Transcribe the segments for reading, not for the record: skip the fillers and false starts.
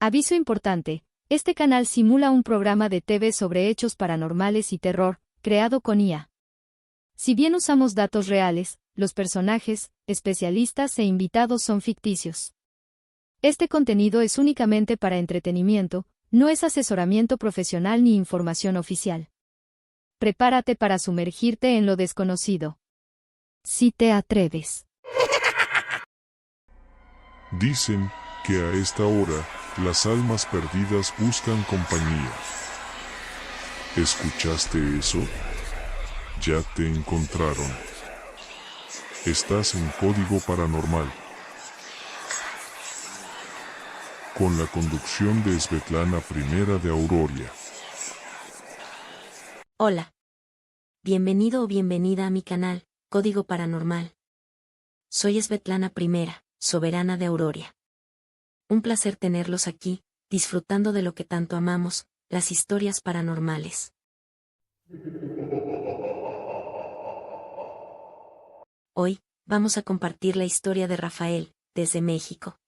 Aviso importante, este canal simula un programa de TV sobre hechos paranormales y terror, creado con IA. Si bien usamos datos reales, los personajes, especialistas e invitados son ficticios. Este contenido es únicamente para entretenimiento, no es asesoramiento profesional ni información oficial. Prepárate para sumergirte en lo desconocido. Si te atreves. Dicen que a esta hora, las almas perdidas buscan compañía. ¿Escuchaste eso? Ya te encontraron. Estás en Código Paranormal. Con la conducción de Svetlana I de Auroria. Hola. Bienvenido o bienvenida a mi canal, Código Paranormal. Soy Svetlana I, soberana de Auroria. Un placer tenerlos aquí, disfrutando de lo que tanto amamos, las historias paranormales. Hoy, vamos a compartir la historia de Rafael, desde México.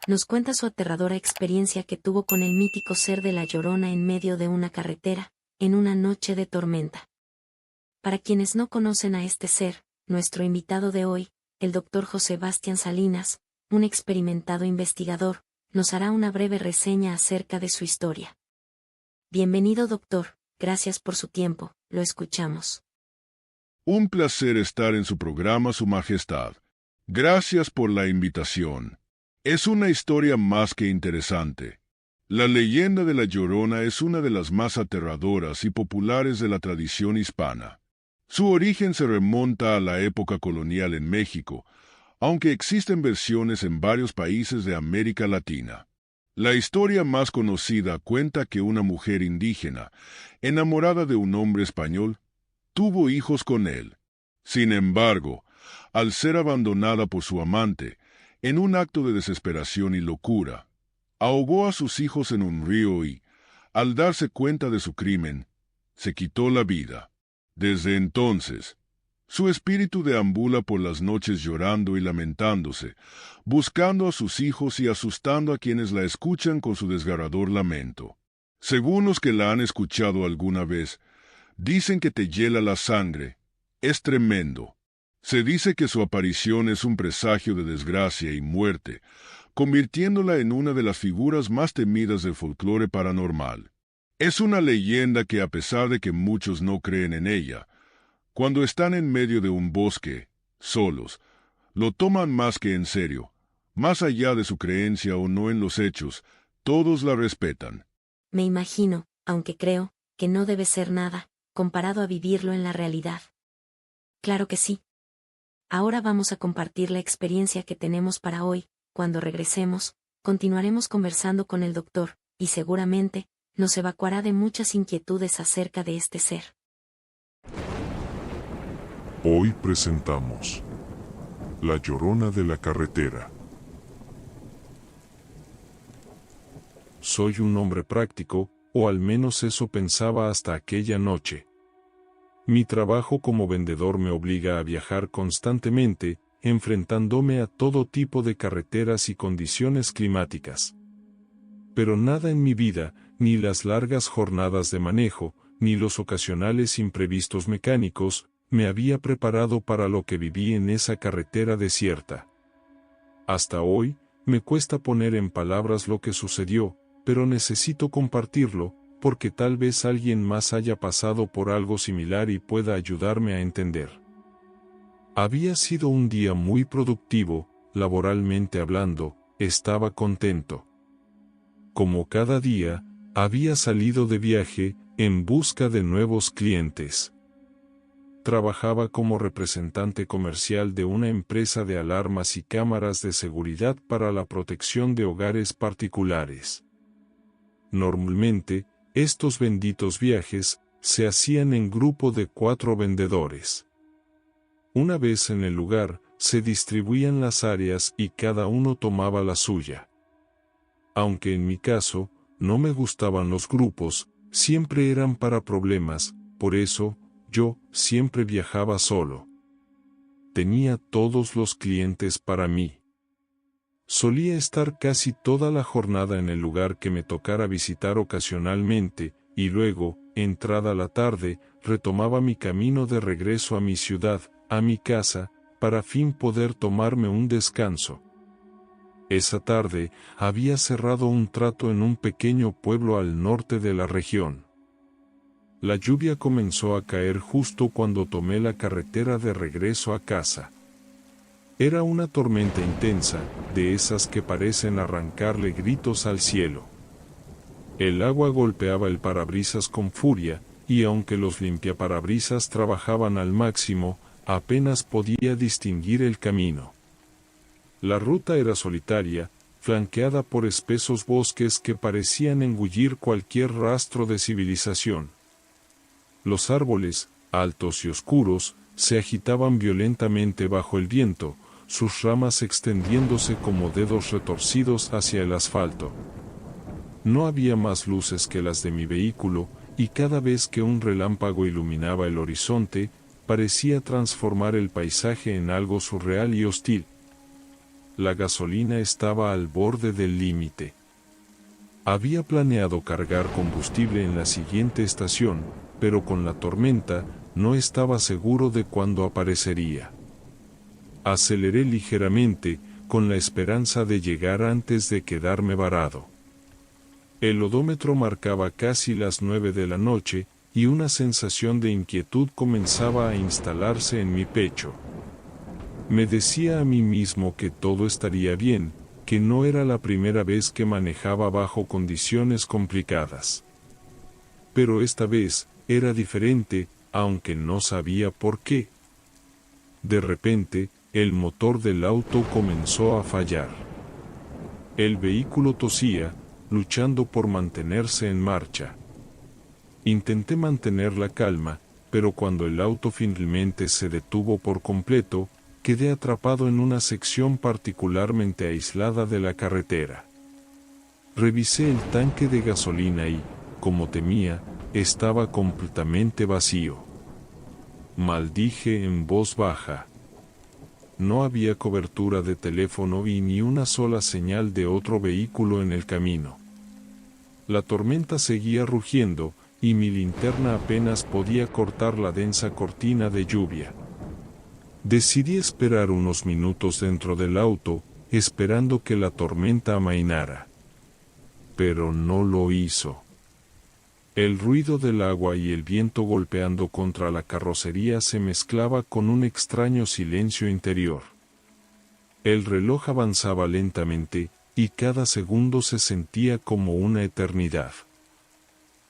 Nos cuenta su aterradora experiencia que tuvo con el mítico ser de La Llorona en medio de una carretera, en una noche de tormenta. Para quienes no conocen a este ser, nuestro invitado de hoy, el Dr. José Bastián Salinas, un experimentado investigador, nos hará una breve reseña acerca de su historia. Bienvenido, doctor, gracias por su tiempo, lo escuchamos. Un placer estar en su programa, Su Majestad. Gracias por la invitación. Es una historia más que interesante. La leyenda de La Llorona es una de las más aterradoras y populares de la tradición hispana. Su origen se remonta a la época colonial en México, aunque existen versiones en varios países de América Latina. La historia más conocida cuenta que una mujer indígena, enamorada de un hombre español, tuvo hijos con él. Sin embargo, al ser abandonada por su amante, en un acto de desesperación y locura, ahogó a sus hijos en un río y, al darse cuenta de su crimen, se quitó la vida. Desde entonces, su espíritu deambula por las noches llorando y lamentándose, buscando a sus hijos y asustando a quienes la escuchan con su desgarrador lamento. Según los que la han escuchado alguna vez, dicen que te hiela la sangre. Es tremendo. Se dice que su aparición es un presagio de desgracia y muerte, convirtiéndola en una de las figuras más temidas del folclore paranormal. Es una leyenda que, a pesar de que muchos no creen en ella, cuando están en medio de un bosque, solos, lo toman más que en serio. Más allá de su creencia o no en los hechos, todos la respetan. Me imagino, aunque creo, que no debe ser nada, comparado a vivirlo en la realidad. Claro que sí. Ahora vamos a compartir la experiencia que tenemos para hoy. Cuando regresemos, continuaremos conversando con el doctor, y seguramente, nos evacuará de muchas inquietudes acerca de este ser. Hoy presentamos La Llorona de la Carretera. Soy un hombre práctico, o al menos eso pensaba hasta aquella noche. Mi trabajo como vendedor me obliga a viajar constantemente, enfrentándome a todo tipo de carreteras y condiciones climáticas. Pero nada en mi vida, ni las largas jornadas de manejo, ni los ocasionales imprevistos mecánicos, me había preparado para lo que viví en esa carretera desierta. Hasta hoy, me cuesta poner en palabras lo que sucedió, pero necesito compartirlo, porque tal vez alguien más haya pasado por algo similar y pueda ayudarme a entender. Había sido un día muy productivo, laboralmente hablando, estaba contento. Como cada día, había salido de viaje, en busca de nuevos clientes. Trabajaba como representante comercial de una empresa de alarmas y cámaras de seguridad para la protección de hogares particulares. Normalmente, estos benditos viajes se hacían en grupo de 4 vendedores. Una vez en el lugar, se distribuían las áreas y cada uno tomaba la suya. Aunque en mi caso, no me gustaban los grupos, siempre eran para problemas, por eso, yo siempre viajaba solo. Tenía todos los clientes para mí. Solía estar casi toda la jornada en el lugar que me tocara visitar ocasionalmente, y luego, entrada la tarde, retomaba mi camino de regreso a mi ciudad, a mi casa, para fin poder tomarme un descanso. Esa tarde, había cerrado un trato en un pequeño pueblo al norte de la región. La lluvia comenzó a caer justo cuando tomé la carretera de regreso a casa. Era una tormenta intensa, de esas que parecen arrancarle gritos al cielo. El agua golpeaba el parabrisas con furia, y aunque los limpiaparabrisas trabajaban al máximo, apenas podía distinguir el camino. La ruta era solitaria, flanqueada por espesos bosques que parecían engullir cualquier rastro de civilización. Los árboles, altos y oscuros, se agitaban violentamente bajo el viento, sus ramas extendiéndose como dedos retorcidos hacia el asfalto. No había más luces que las de mi vehículo, y cada vez que un relámpago iluminaba el horizonte, parecía transformar el paisaje en algo surreal y hostil. La gasolina estaba al borde del límite. Había planeado cargar combustible en la siguiente estación, pero con la tormenta, no estaba seguro de cuándo aparecería. Aceleré ligeramente, con la esperanza de llegar antes de quedarme varado. El odómetro marcaba casi las 9 de la noche, y una sensación de inquietud comenzaba a instalarse en mi pecho. Me decía a mí mismo que todo estaría bien, que no era la primera vez que manejaba bajo condiciones complicadas. Pero esta vez, era diferente, aunque no sabía por qué. De repente, el motor del auto comenzó a fallar. El vehículo tosía, luchando por mantenerse en marcha. Intenté mantener la calma, pero cuando el auto finalmente se detuvo por completo, quedé atrapado en una sección particularmente aislada de la carretera. Revisé el tanque de gasolina y, como temía, estaba completamente vacío. Maldije en voz baja. No había cobertura de teléfono y ni una sola señal de otro vehículo en el camino. La tormenta seguía rugiendo, y mi linterna apenas podía cortar la densa cortina de lluvia. Decidí esperar unos minutos dentro del auto, esperando que la tormenta amainara. Pero no lo hizo. El ruido del agua y el viento golpeando contra la carrocería se mezclaba con un extraño silencio interior. El reloj avanzaba lentamente, y cada segundo se sentía como una eternidad.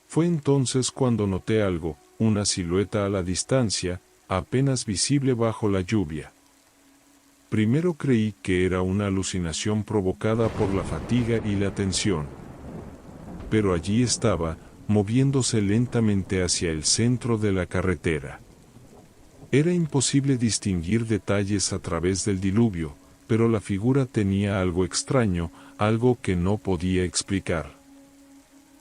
Fue entonces cuando noté algo, una silueta a la distancia, apenas visible bajo la lluvia. Primero creí que era una alucinación provocada por la fatiga y la tensión. Pero allí estaba, moviéndose lentamente hacia el centro de la carretera. Era imposible distinguir detalles a través del diluvio, pero la figura tenía algo extraño, algo que no podía explicar.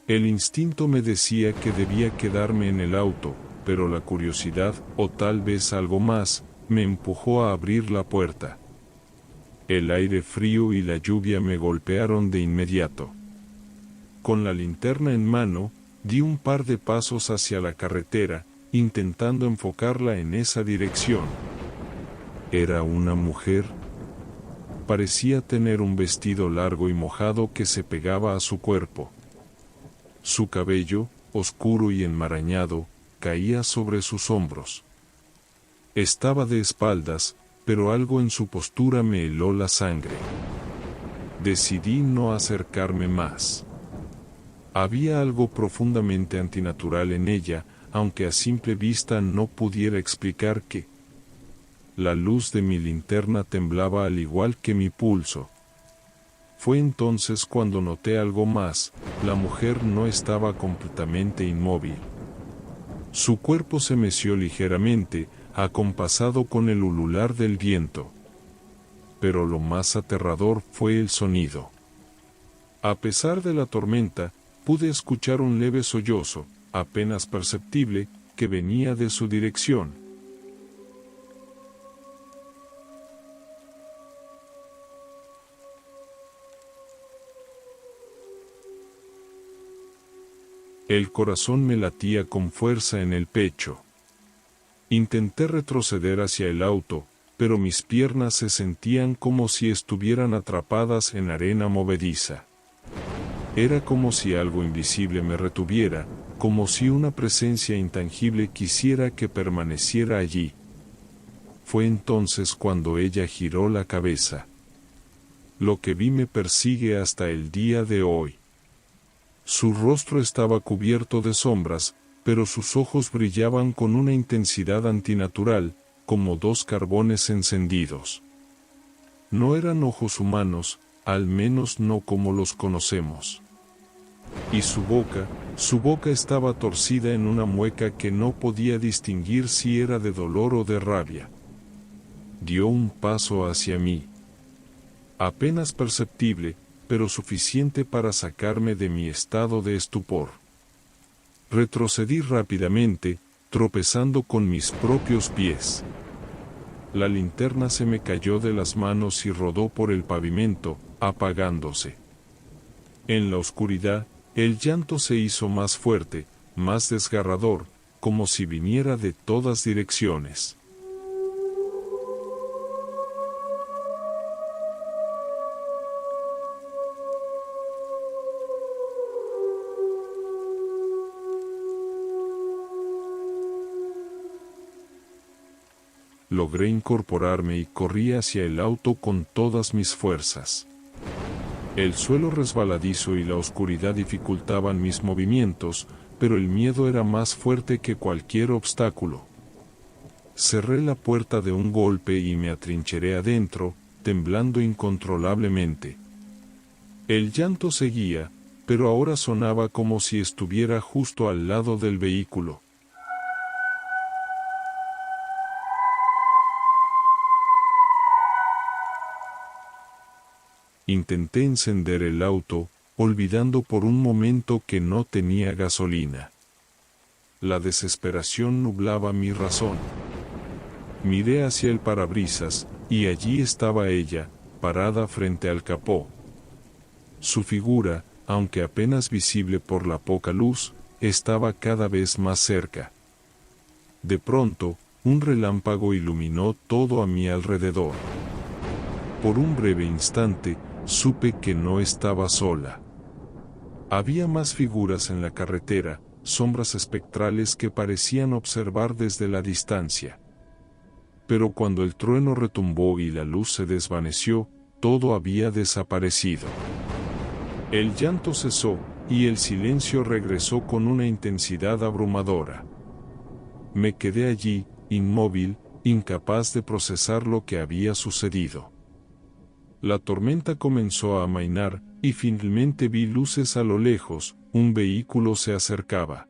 El instinto me decía que debía quedarme en el auto, pero la curiosidad, o tal vez algo más, me empujó a abrir la puerta. El aire frío y la lluvia me golpearon de inmediato. Con la linterna en mano, di un par de pasos hacia la carretera, intentando enfocarla en esa dirección. ¿Era una mujer? Parecía tener un vestido largo y mojado que se pegaba a su cuerpo. Su cabello, oscuro y enmarañado, caía sobre sus hombros. Estaba de espaldas, pero algo en su postura me heló la sangre. Decidí no acercarme más. Había algo profundamente antinatural en ella, aunque a simple vista no pudiera explicar qué. La luz de mi linterna temblaba al igual que mi pulso. Fue entonces cuando noté algo más, la mujer no estaba completamente inmóvil. Su cuerpo se meció ligeramente, acompasado con el ulular del viento. Pero lo más aterrador fue el sonido. A pesar de la tormenta, pude escuchar un leve sollozo, apenas perceptible, que venía de su dirección. El corazón me latía con fuerza en el pecho. Intenté retroceder hacia el auto, pero mis piernas se sentían como si estuvieran atrapadas en arena movediza. Era como si algo invisible me retuviera, como si una presencia intangible quisiera que permaneciera allí. Fue entonces cuando ella giró la cabeza. Lo que vi me persigue hasta el día de hoy. Su rostro estaba cubierto de sombras, pero sus ojos brillaban con una intensidad antinatural, como dos carbones encendidos. No eran ojos humanos, al menos no como los conocemos. Y su boca estaba torcida en una mueca que no podía distinguir si era de dolor o de rabia. Dio un paso hacia mí. Apenas perceptible, pero suficiente para sacarme de mi estado de estupor. Retrocedí rápidamente, tropezando con mis propios pies. La linterna se me cayó de las manos y rodó por el pavimento, apagándose. En la oscuridad, el llanto se hizo más fuerte, más desgarrador, como si viniera de todas direcciones. Logré incorporarme y corrí hacia el auto con todas mis fuerzas. El suelo resbaladizo y la oscuridad dificultaban mis movimientos, pero el miedo era más fuerte que cualquier obstáculo. Cerré la puerta de un golpe y me atrincheré adentro, temblando incontrolablemente. El llanto seguía, pero ahora sonaba como si estuviera justo al lado del vehículo. Intenté encender el auto, olvidando por un momento que no tenía gasolina. La desesperación nublaba mi razón. Miré hacia el parabrisas, y allí estaba ella, parada frente al capó. Su figura, aunque apenas visible por la poca luz, estaba cada vez más cerca. De pronto, un relámpago iluminó todo a mi alrededor. Por un breve instante, supe que no estaba sola. Había más figuras en la carretera, sombras espectrales que parecían observar desde la distancia. Pero cuando el trueno retumbó y la luz se desvaneció, todo había desaparecido. El llanto cesó, y el silencio regresó con una intensidad abrumadora. Me quedé allí, inmóvil, incapaz de procesar lo que había sucedido. La tormenta comenzó a amainar, y finalmente vi luces a lo lejos, un vehículo se acercaba.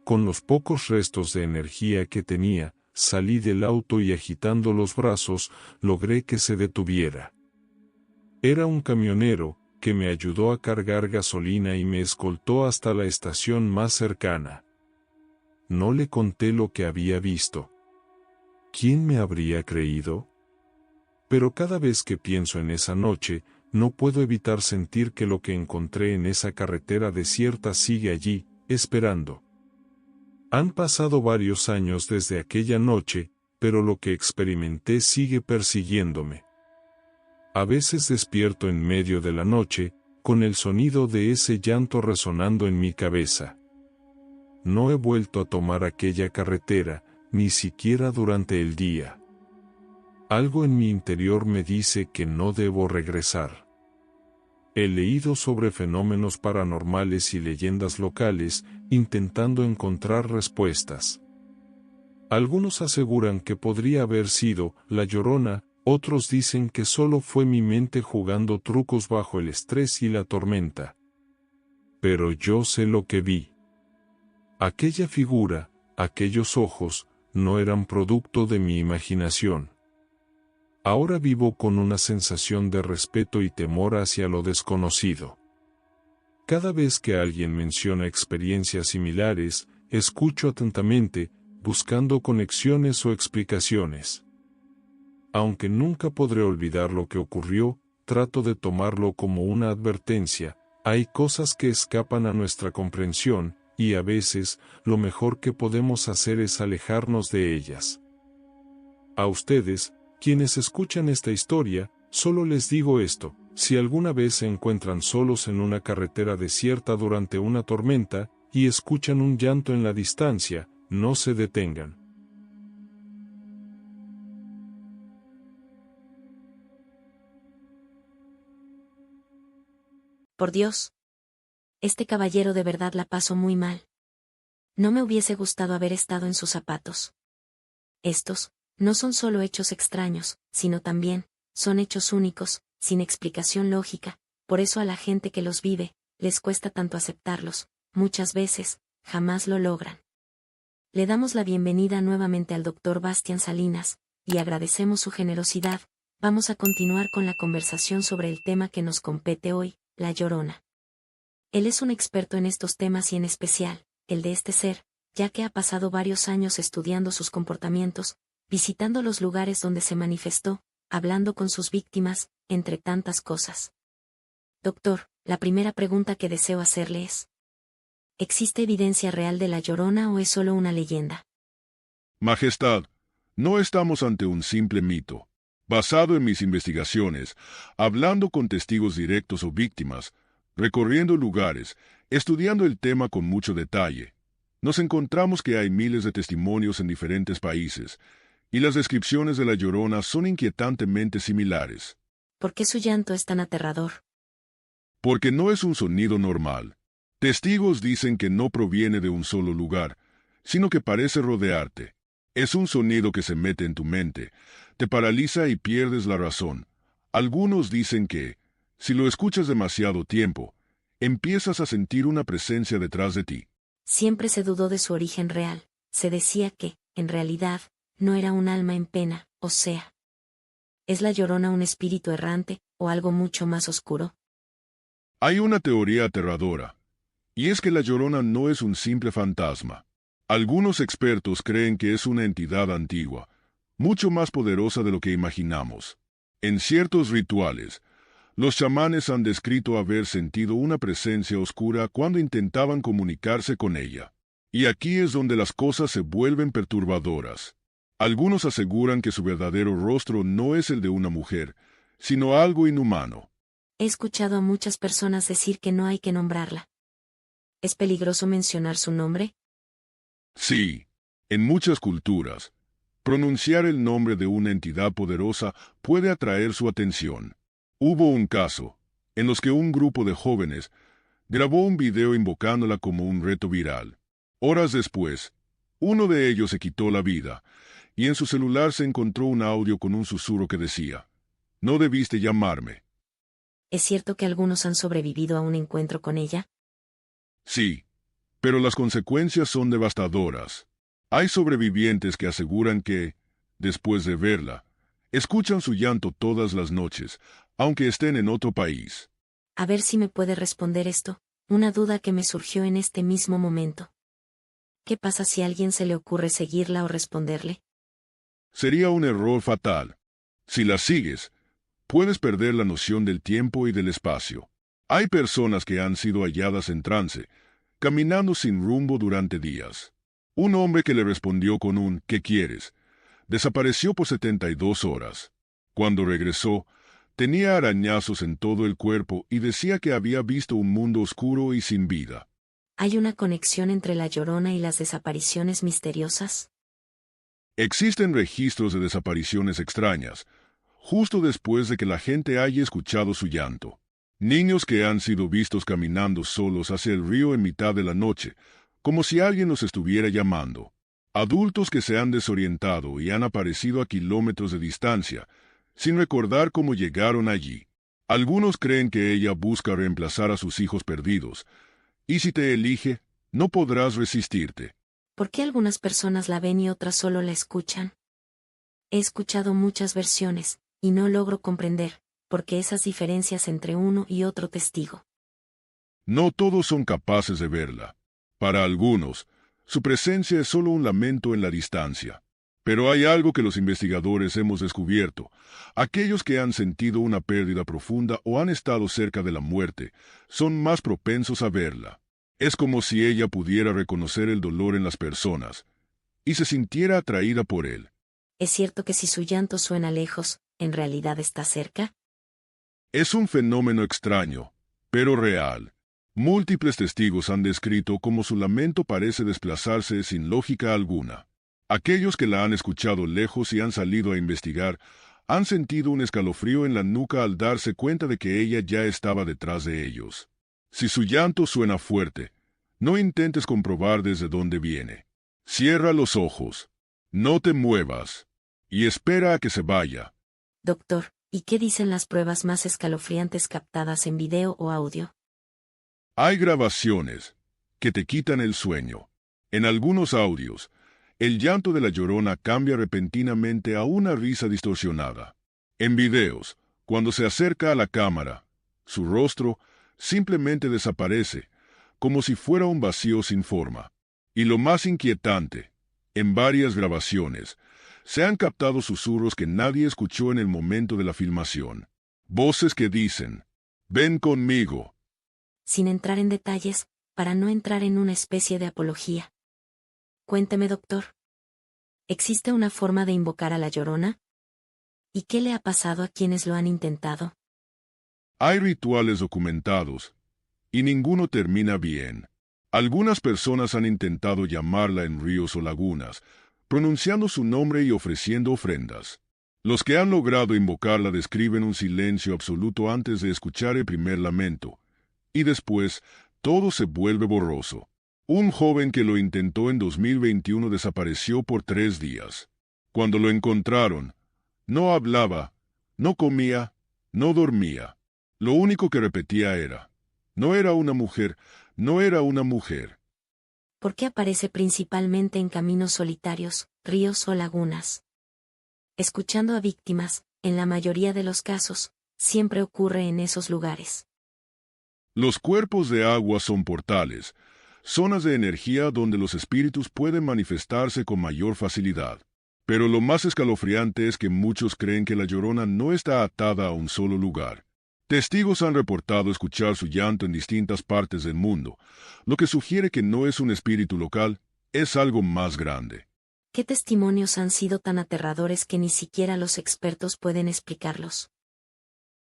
Con los pocos restos de energía que tenía, salí del auto y agitando los brazos, logré que se detuviera. Era un camionero, que me ayudó a cargar gasolina y me escoltó hasta la estación más cercana. No le conté lo que había visto. ¿Quién me habría creído? Pero cada vez que pienso en esa noche, no puedo evitar sentir que lo que encontré en esa carretera desierta sigue allí, esperando. Han pasado varios años desde aquella noche, pero lo que experimenté sigue persiguiéndome. A veces despierto en medio de la noche, con el sonido de ese llanto resonando en mi cabeza. No he vuelto a tomar aquella carretera, ni siquiera durante el día. Algo en mi interior me dice que no debo regresar. He leído sobre fenómenos paranormales y leyendas locales, intentando encontrar respuestas. Algunos aseguran que podría haber sido La Llorona, otros dicen que solo fue mi mente jugando trucos bajo el estrés y la tormenta. Pero yo sé lo que vi. Aquella figura, aquellos ojos, no eran producto de mi imaginación. Ahora vivo con una sensación de respeto y temor hacia lo desconocido. Cada vez que alguien menciona experiencias similares, escucho atentamente, buscando conexiones o explicaciones. Aunque nunca podré olvidar lo que ocurrió, trato de tomarlo como una advertencia, Hay cosas que escapan a nuestra comprensión, y a veces, lo mejor que podemos hacer es alejarnos de ellas. A ustedes, quienes escuchan esta historia, solo les digo esto: si alguna vez se encuentran solos en una carretera desierta durante una tormenta, y escuchan un llanto en la distancia, no se detengan. Por Dios. Este caballero de verdad la pasó muy mal. No me hubiese gustado haber estado en sus zapatos. Estos, no son solo hechos extraños, sino también, son hechos únicos, sin explicación lógica, por eso a la gente que los vive, les cuesta tanto aceptarlos, muchas veces, jamás lo logran. Le damos la bienvenida nuevamente al Dr. Bastián Salinas, y agradecemos su generosidad. Vamos a continuar con la conversación sobre el tema que nos compete hoy, La Llorona. Él es un experto en estos temas y en especial, el de este ser, ya que ha pasado varios años estudiando sus comportamientos, visitando los lugares donde se manifestó, hablando con sus víctimas, entre tantas cosas. Doctor, la primera pregunta que deseo hacerle es: ¿existe evidencia real de La Llorona o es solo una leyenda? Majestad, no estamos ante un simple mito. Basado en mis investigaciones, hablando con testigos directos o víctimas, recorriendo lugares, estudiando el tema con mucho detalle, nos encontramos que hay miles de testimonios en diferentes países, y las descripciones de La Llorona son inquietantemente similares. ¿Por qué su llanto es tan aterrador? Porque no es un sonido normal. Testigos dicen que no proviene de un solo lugar, sino que parece rodearte. Es un sonido que se mete en tu mente, te paraliza y pierdes la razón. Algunos dicen que, si lo escuchas demasiado tiempo, empiezas a sentir una presencia detrás de ti. Siempre se dudó de su origen real. Se decía que, en realidad, no era un alma en pena, o sea, ¿es La Llorona un espíritu errante, o algo mucho más oscuro? Hay una teoría aterradora, y es que La Llorona no es un simple fantasma. Algunos expertos creen que es una entidad antigua, mucho más poderosa de lo que imaginamos. En ciertos rituales, los chamanes han descrito haber sentido una presencia oscura cuando intentaban comunicarse con ella. Y aquí es donde las cosas se vuelven perturbadoras. Algunos aseguran que su verdadero rostro no es el de una mujer, sino algo inhumano. He escuchado a muchas personas decir que no hay que nombrarla. ¿Es peligroso mencionar su nombre? Sí, en muchas culturas, pronunciar el nombre de una entidad poderosa puede atraer su atención. Hubo un caso, en los que un grupo de jóvenes grabó un video invocándola como un reto viral. Horas después, uno de ellos se quitó la vida, y en su celular se encontró un audio con un susurro que decía: «No debiste llamarme». ¿Es cierto que algunos han sobrevivido a un encuentro con ella? Sí, pero las consecuencias son devastadoras. Hay sobrevivientes que aseguran que, después de verla, escuchan su llanto todas las noches, aunque estén en otro país. A ver si me puede responder esto, una duda que me surgió en este mismo momento. ¿Qué pasa si a alguien se le ocurre seguirla o responderle? Sería un error fatal. Si la sigues, puedes perder la noción del tiempo y del espacio. Hay personas que han sido halladas en trance, caminando sin rumbo durante días. Un hombre que le respondió con un «¿Qué quieres?», desapareció por 72 horas. Cuando regresó, tenía arañazos en todo el cuerpo y decía que había visto un mundo oscuro y sin vida. ¿Hay una conexión entre La Llorona y las desapariciones misteriosas? Existen registros de desapariciones extrañas, justo después de que la gente haya escuchado su llanto. Niños que han sido vistos caminando solos hacia el río en mitad de la noche, como si alguien los estuviera llamando. Adultos que se han desorientado y han aparecido a kilómetros de distancia, sin recordar cómo llegaron allí. Algunos creen que ella busca reemplazar a sus hijos perdidos, y si te elige, no podrás resistirte. ¿Por qué algunas personas la ven y otras solo la escuchan? He escuchado muchas versiones, y no logro comprender por qué esas diferencias entre uno y otro testigo. No todos son capaces de verla. Para algunos, su presencia es solo un lamento en la distancia. Pero hay algo que los investigadores hemos descubierto. Aquellos que han sentido una pérdida profunda o han estado cerca de la muerte son más propensos a verla. Es como si ella pudiera reconocer el dolor en las personas y se sintiera atraída por él. ¿Es cierto que si su llanto suena lejos, en realidad está cerca? Es un fenómeno extraño, pero real. Múltiples testigos han descrito cómo su lamento parece desplazarse sin lógica alguna. Aquellos que la han escuchado lejos y han salido a investigar han sentido un escalofrío en la nuca al darse cuenta de que ella ya estaba detrás de ellos. Si su llanto suena fuerte, no intentes comprobar desde dónde viene. Cierra los ojos, no te muevas, y espera a que se vaya. Doctor, ¿y qué dicen las pruebas más escalofriantes captadas en video o audio? Hay grabaciones que te quitan el sueño. En algunos audios, el llanto de la Llorona cambia repentinamente a una risa distorsionada. En videos, cuando se acerca a la cámara, su rostro simplemente desaparece, como si fuera un vacío sin forma. Y lo más inquietante, en varias grabaciones, se han captado susurros que nadie escuchó en el momento de la filmación. Voces que dicen, «Ven conmigo». Sin entrar en detalles, para no entrar en una especie de apología. Cuénteme, doctor. ¿Existe una forma de invocar a la Llorona? ¿Y qué le ha pasado a quienes lo han intentado? Hay rituales documentados, y ninguno termina bien. Algunas personas han intentado llamarla en ríos o lagunas, pronunciando su nombre y ofreciendo ofrendas. Los que han logrado invocarla describen un silencio absoluto antes de escuchar el primer lamento, y después todo se vuelve borroso. Un joven que lo intentó en 2021 desapareció por 3 días. Cuando lo encontraron, no hablaba, no comía, no dormía. Lo único que repetía era, no era una mujer, no era una mujer. ¿Por qué aparece principalmente en caminos solitarios, ríos o lagunas? Escuchando a víctimas, en la mayoría de los casos, siempre ocurre en esos lugares. Los cuerpos de agua son portales, zonas de energía donde los espíritus pueden manifestarse con mayor facilidad. Pero lo más escalofriante es que muchos creen que la Llorona no está atada a un solo lugar. Testigos han reportado escuchar su llanto en distintas partes del mundo, lo que sugiere que no es un espíritu local, es algo más grande. ¿Qué testimonios han sido tan aterradores que ni siquiera los expertos pueden explicarlos?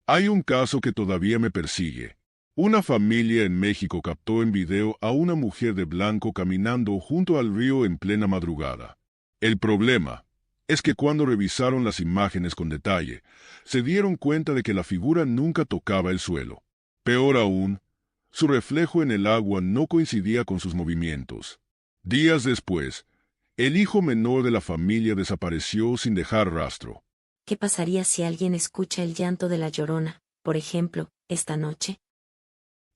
Hay un caso que todavía me persigue. Una familia en México captó en video a una mujer de blanco caminando junto al río en plena madrugada. El problema es que cuando revisaron las imágenes con detalle, se dieron cuenta de que la figura nunca tocaba el suelo. Peor aún, su reflejo en el agua no coincidía con sus movimientos. Días después, el hijo menor de la familia desapareció sin dejar rastro. ¿Qué pasaría si alguien escucha el llanto de la Llorona, por ejemplo, esta noche?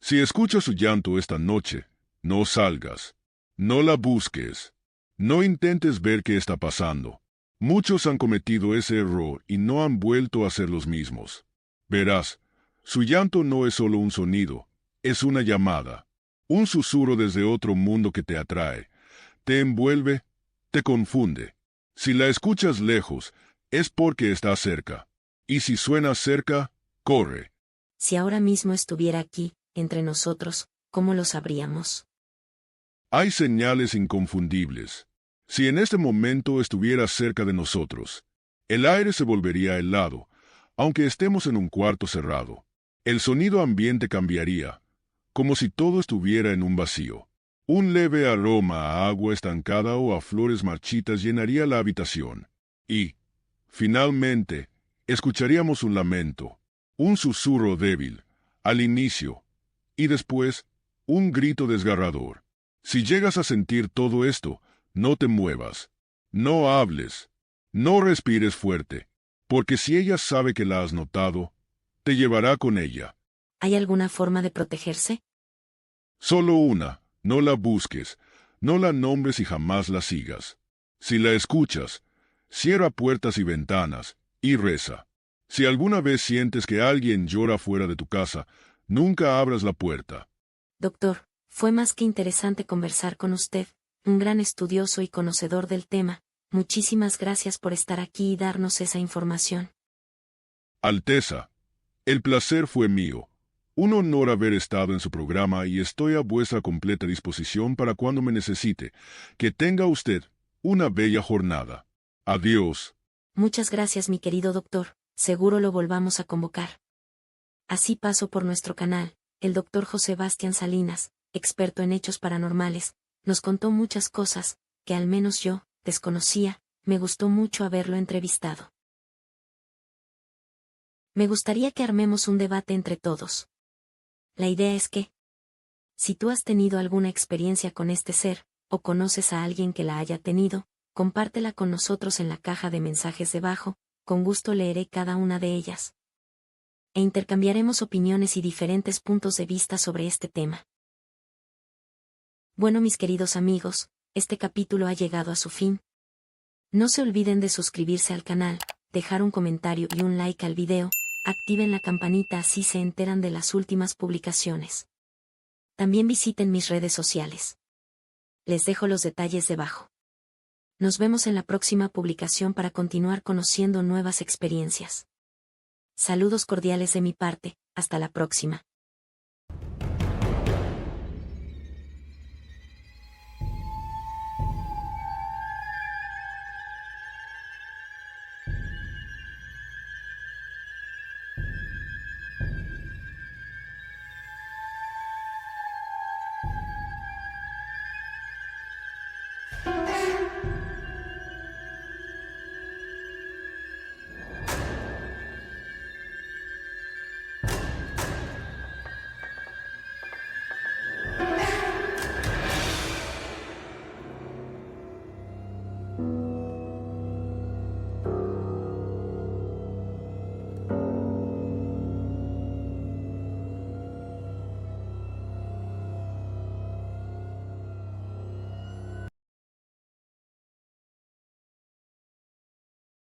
Si escuchas su llanto esta noche, no salgas, no la busques, no intentes ver qué está pasando. Muchos han cometido ese error y no han vuelto a ser los mismos. Verás, su llanto no es solo un sonido, es una llamada, un susurro desde otro mundo que te atrae, te envuelve, te confunde. Si la escuchas lejos, es porque está cerca, y si suena cerca, corre. Si ahora mismo estuviera aquí, entre nosotros, ¿cómo lo sabríamos? Hay señales inconfundibles. Si en este momento estuviera cerca de nosotros, el aire se volvería helado, aunque estemos en un cuarto cerrado. El sonido ambiente cambiaría, como si todo estuviera en un vacío. Un leve aroma a agua estancada o a flores marchitas llenaría la habitación. Y, finalmente, escucharíamos un lamento, un susurro débil, al inicio, y después, un grito desgarrador. Si llegas a sentir todo esto, no te muevas, no hables, no respires fuerte, porque si ella sabe que la has notado, te llevará con ella. ¿Hay alguna forma de protegerse? Solo una, no la busques, no la nombres y jamás la sigas. Si la escuchas, cierra puertas y ventanas, y reza. Si alguna vez sientes que alguien llora fuera de tu casa, nunca abras la puerta. Doctor, fue más que interesante conversar con usted, un gran estudioso y conocedor del tema. muchísimas gracias por estar aquí y darnos esa información. Alteza, el placer fue mío. Un honor haber estado en su programa y estoy a vuestra completa disposición para cuando me necesite. Que tenga usted una bella jornada. Adiós. Muchas gracias, mi querido doctor, seguro lo volvamos a convocar. Así pasó por nuestro canal, el doctor José Bastián Salinas, experto en hechos paranormales, nos contó muchas cosas, que al menos yo, desconocía, me gustó mucho haberlo entrevistado. Me gustaría que armemos un debate entre todos. La idea es que, si tú has tenido alguna experiencia con este ser, o conoces a alguien que la haya tenido, compártela con nosotros en la caja de mensajes debajo, con gusto leeré cada una de ellas. E intercambiaremos opiniones y diferentes puntos de vista sobre este tema. Bueno, mis queridos amigos, este capítulo ha llegado a su fin. No se olviden de suscribirse al canal, dejar un comentario y un like al video, activen la campanita así se enteran de las últimas publicaciones. También visiten mis redes sociales. Les dejo los detalles debajo. Nos vemos en la próxima publicación para continuar conociendo nuevas experiencias. Saludos cordiales de mi parte, hasta la próxima.